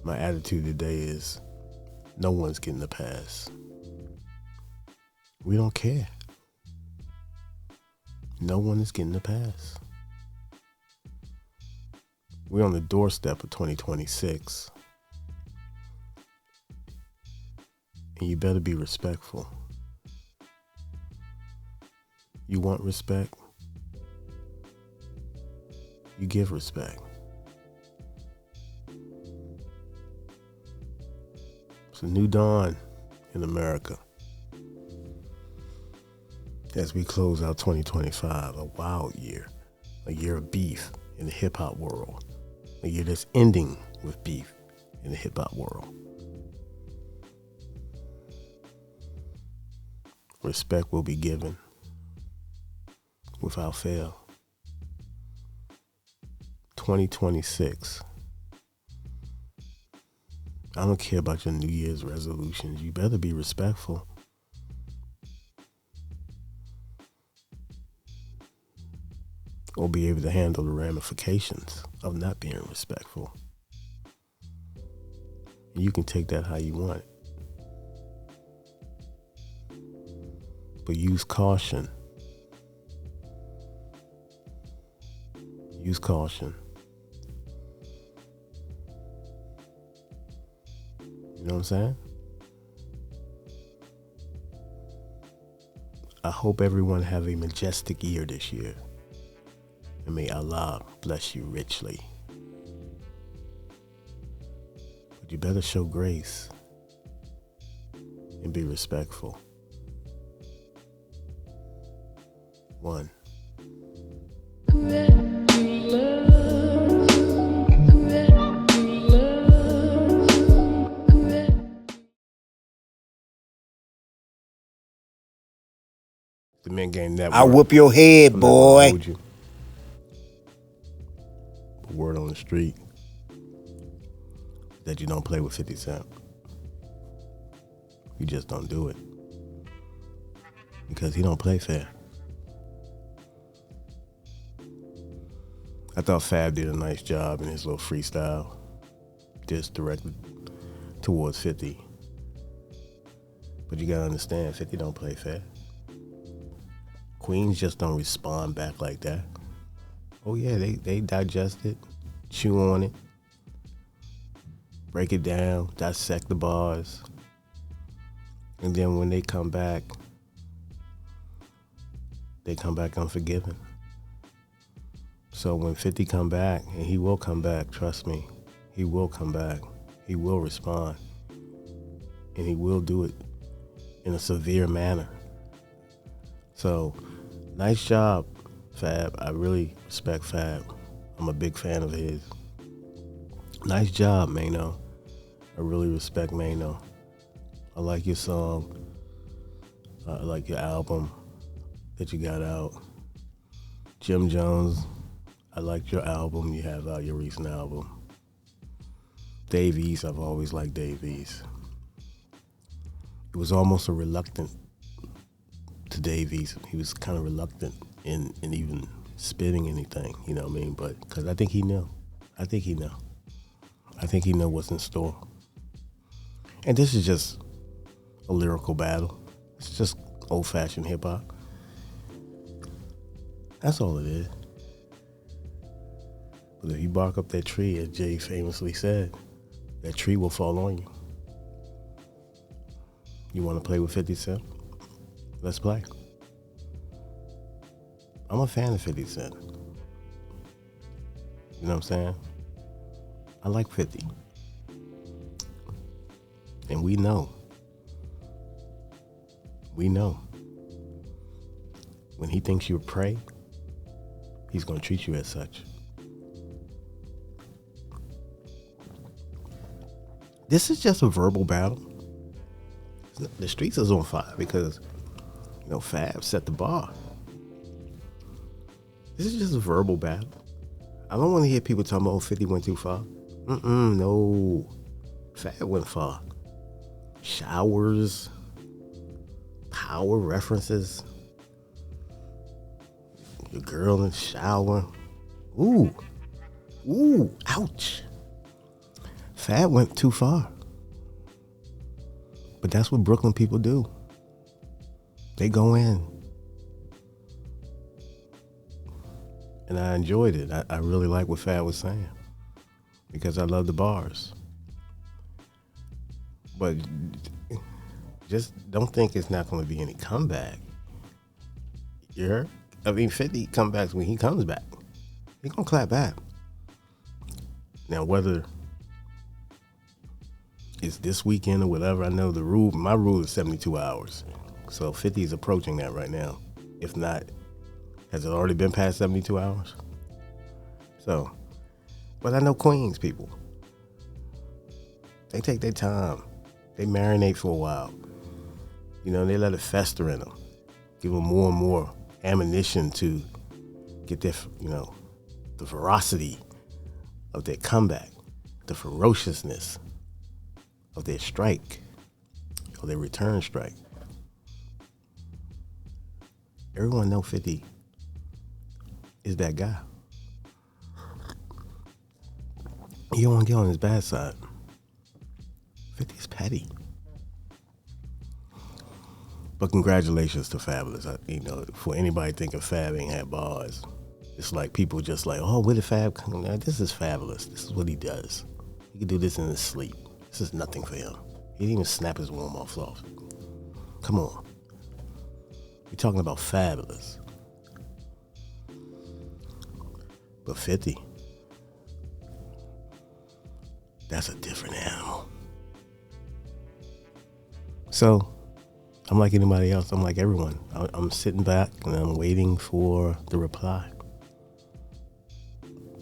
My attitude today is no one's getting the pass. We don't care. No one is getting the pass. We're on the doorstep of 2026. And you better be respectful. You want respect? You give respect. It's a new dawn in America as we close out 2025, a wild year, a year of beef in the hip-hop world, a year that's ending with beef in the hip-hop world. Respect will be given without fail. 2026. I don't care about your New Year's resolutions. You better be respectful. Or be able to handle the ramifications of not being respectful. And you can take that how you want it. But use caution. Use caution. You know what I'm saying? I hope everyone have a majestic year this year. And may Allah bless you richly. But you better show grace and be respectful. 1. The Men Game Network. I whoop your head, boy. Word on the street that you don't play with 50 Cent. You just don't do it. Because he don't play fair. I thought Fab did a nice job in his little freestyle, just directed towards 50. But you gotta understand, 50 don't play fair. Queens just don't respond back like that. Oh yeah, they digest it, chew on it, break it down, dissect the bars. And then when they come back unforgiven. So when 50 come back, and he will come back, trust me, he will come back. He will respond. And he will do it in a severe manner. So, nice job, Fab. I really respect Fab. I'm a big fan of his. Nice job, Mano. I really respect Mano. I like your song. I like your album that you got out. Jim Jones, I liked your album. You have out your recent album. Dave East, I've always liked Dave East. It was almost a reluctant to Dave East. He was kind of reluctant in even spitting anything, you know what I mean? But because I think he knew. I think he knew what's in store. And this is just a lyrical battle. It's just old-fashioned hip-hop. That's all it is. But if you bark up that tree, as Jay famously said, that tree will fall on you. You want to play with 50 Cent? Let's play. I'm a fan of 50 Cent. You know what I'm saying? I like 50. And we know. When he thinks you're prey, he's going to treat you as such. This is just a verbal battle. The streets is on fire because, Fab set the bar. This is just a verbal battle. I don't want to hear people talking about 50 went too far. No. Fab went far. Showers, power references, your girl in the shower. Ooh, ouch. Fab went too far. But that's what Brooklyn people do. They go in. And I enjoyed it. I really like what Fab was saying. Because I love the bars. But just don't think it's not going to be any comeback. You heard? I mean, 50 comebacks when he comes back. He's going to clap back. Now, whether it's this weekend or whatever, I know my rule is 72 hours. So 50 is approaching that right now. If not, has it already been past 72 hours? So, but I know Queens people. They take their time. They marinate for a while. You know, they let it fester in them. Give them more and more ammunition to get their, the ferocity of their comeback, the ferociousness of their strike, or their return strike. Everyone know 50 is that guy. You don't want to get on his bad side. 50 is petty. But congratulations to Fabulous. For anybody thinking Fab ain't had bars, it's like people just like, oh, where did Fab come? This is Fabulous. This is what he does. He can do this in his sleep. This is nothing for him. He didn't even snap his warm off. Come on. We're talking about Fabulous. But 50, that's a different animal. So, I'm like anybody else. I'm like everyone. I'm sitting back and I'm waiting for the reply.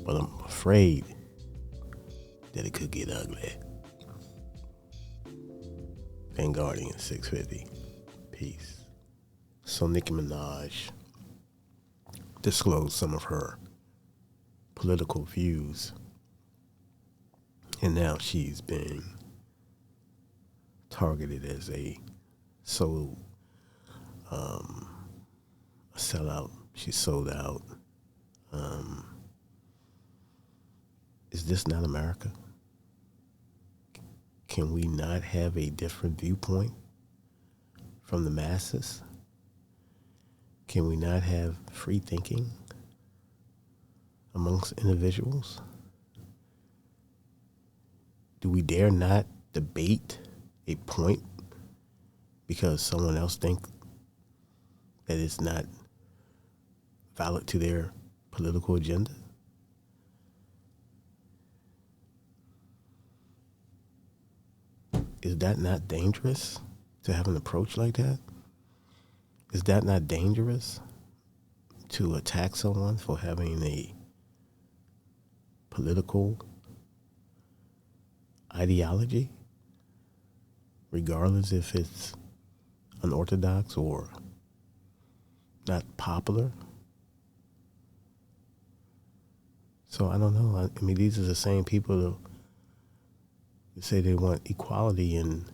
But I'm afraid that it could get ugly. And Guardian 650. Peace. So Nicki Minaj disclosed some of her political views. And now she's being targeted as a sellout. She's sold out. Is this not America? Can we not have a different viewpoint from the masses? Can we not have free thinking amongst individuals? Do we dare not debate a point because someone else thinks that it's not valid to their political agenda? Is that not dangerous to have an approach like that? Is that not dangerous to attack someone for having a political ideology, regardless if it's unorthodox or not popular? So I don't know. I mean, these are the same people that say they want equality and,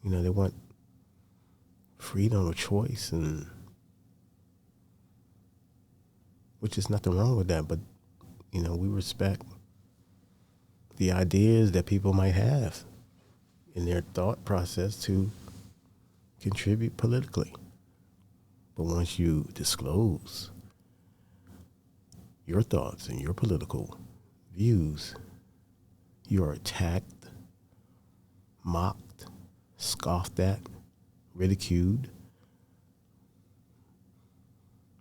they want freedom of choice, and which is nothing wrong with that. But, we respect the ideas that people might have in their thought process to contribute politically. But once you disclose your thoughts and your political views, you are attacked, mocked, scoffed at, ridiculed,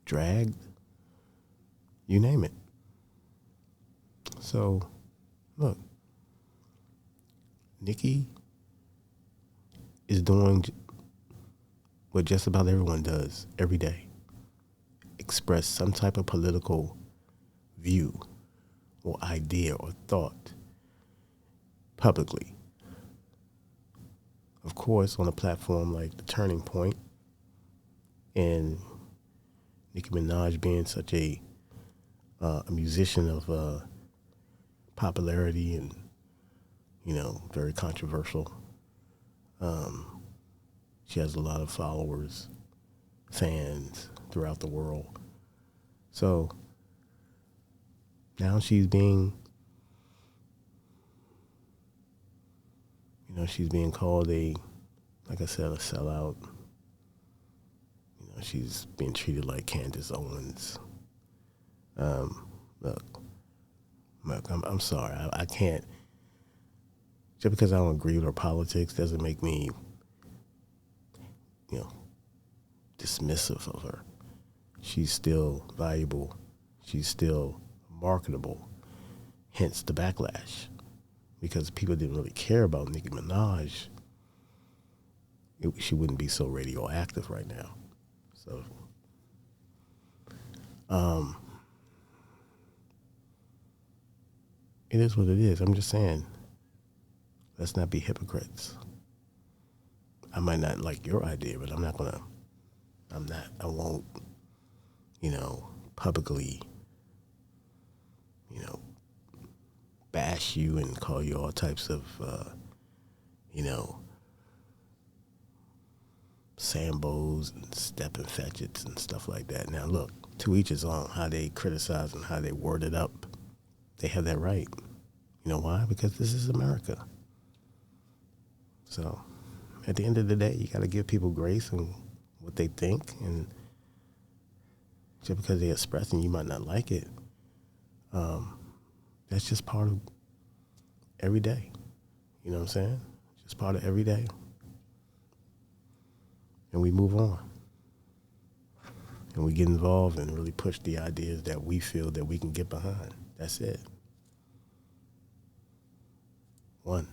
dragged, you name it. So, look, Nicki is doing what just about everyone does every day. Express some type of political view or idea or thought publicly. Of course, on a platform like The Turning Point, and Nicki Minaj being such a musician of popularity and, very controversial. She has a lot of followers, fans throughout the world. So now she's being, she's being called like I said, a sellout. She's being treated like Candace Owens. Look, I'm sorry. I can't, just because I don't agree with her politics doesn't make me, dismissive of her. She's still valuable. She's still marketable. Hence the backlash. Because people didn't really care about Nicki Minaj, she wouldn't be so radioactive right now. So, it is what it is. I'm just saying, let's not be hypocrites. I might not like your idea, but I won't, publicly, bash you and call you all types of, Sambos and stepping fetchets and stuff like that. Now, look, to each his own, how they criticize and how they word it up. They have that right. You know why? Because this is America. So, at the end of the day, you got to give people grace and what they think. And just because they express and you might not like it, that's just part of every day. You know what I'm saying? Just part of every day. And we move on. And we get involved and really push the ideas that we feel that we can get behind. That's it. One.